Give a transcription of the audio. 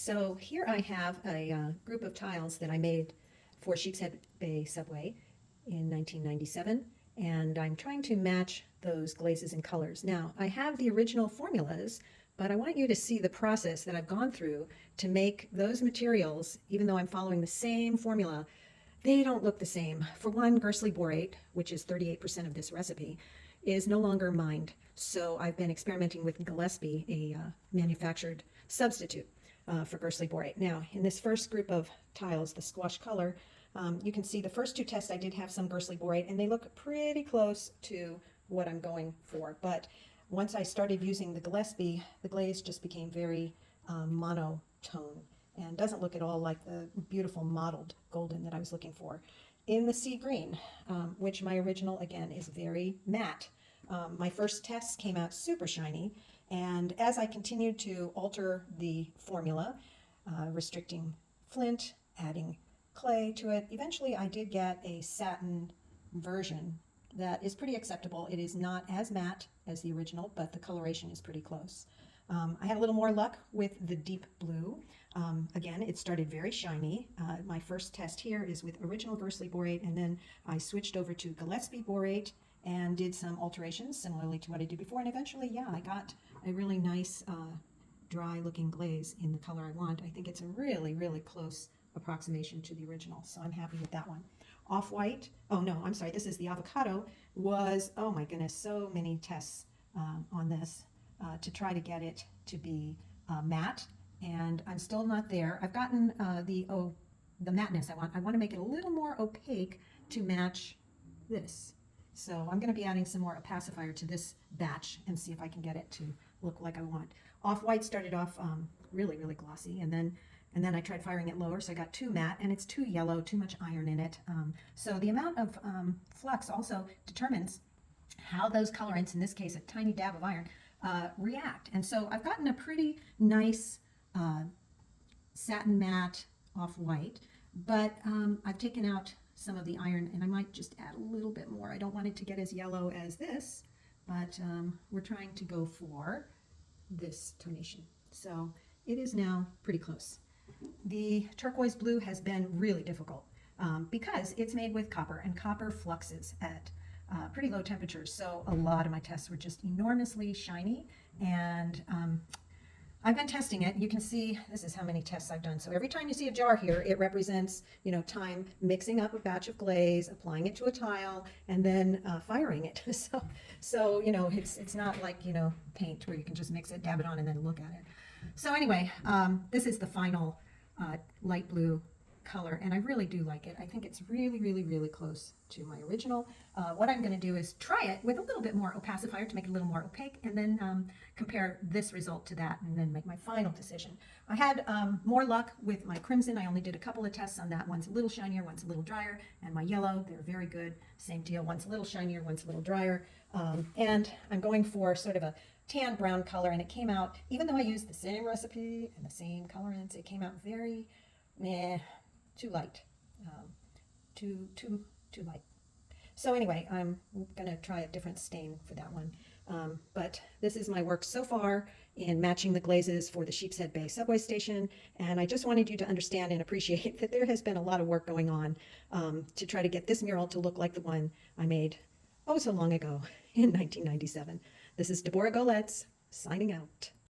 So here I have a group of tiles that I made for Sheepshead Bay Subway in 1997, and I'm trying to match those glazes and colors. Now, I have the original formulas, but I want you to see the process that I've gone through to make those materials, even though I'm following the same formula, they don't look the same. For one, Gersley borate, which is 38% of this recipe, is no longer mined. So I've been experimenting with Gillespie, a manufactured substitute for Gersley borate. Now, in this first group of tiles, the squash color, you can see the first two tests I did have some Gersley borate, and they look pretty close to what I'm going for. But once I started using the Gillespie, the glaze just became very monotone and doesn't look at all like the beautiful mottled golden that I was looking for. In the sea green, which my original, again, is very matte. My first tests came out super shiny, and as I continued to alter the formula, restricting flint, adding clay to it, eventually I did get a satin version that is pretty acceptable. It is not as matte as the original, but the coloration is pretty close. I had a little more luck with the deep blue. Again, it started very shiny. My first test here is with original Gersley borate, and then I switched over to Gillespie borate and did some alterations similarly to what I did before. And eventually, yeah, I got a really nice dry looking glaze in the color I want. I think it's a really, really close approximation to the original, so I'm happy with that one. Off-white, oh no, I'm sorry, this is the avocado, was, oh my goodness, so many tests on this to try to get it to be matte, and I'm still not there. I've gotten the matteness I want. I want to make it a little more opaque to match this. So I'm going to be adding some more opacifier to this batch and see if I can get it to look like I want. Off-white started off really, really glossy, and then I tried firing it lower, so I got too matte, and it's too yellow, too much iron in it. So the amount of flux also determines how those colorants, in this case a tiny dab of iron, react. And so I've gotten a pretty nice satin matte off-white, but I've taken out some of the iron, and I might just add a little bit more. I don't want it to get as yellow as this, but we're trying to go for this tonation. So it is now pretty close. The turquoise blue has been really difficult because it's made with copper, and copper fluxes at pretty low temperatures. So a lot of my tests were just enormously shiny, and I've been testing it. You can see this is how many tests I've done. So every time you see a jar here, it represents, time mixing up a batch of glaze, applying it to a tile, and then firing it. So it's not like paint where you can just mix it, dab it on, and then look at it. So anyway, this is the final light blue color, and I really do like it. I think it's really, really, really close to my original. What I'm going to do is try it with a little bit more opacifier to make it a little more opaque, and then compare this result to that, and then make my final decision. I had more luck with my crimson. I only did a couple of tests on that. One's a little shinier, one's a little drier, and my yellow, they're very good. Same deal, one's a little shinier, one's a little drier. And I'm going for sort of a tan brown color, and it came out, even though I used the same recipe and the same colorants, it came out very too light, too light. So anyway, I'm gonna try a different stain for that one. But this is my work so far in matching the glazes for the Sheepshead Bay Subway Station, and I just wanted you to understand and appreciate that there has been a lot of work going on to try to get this mural to look like the one I made so long ago in 1997. This is Deborah Goletz signing out.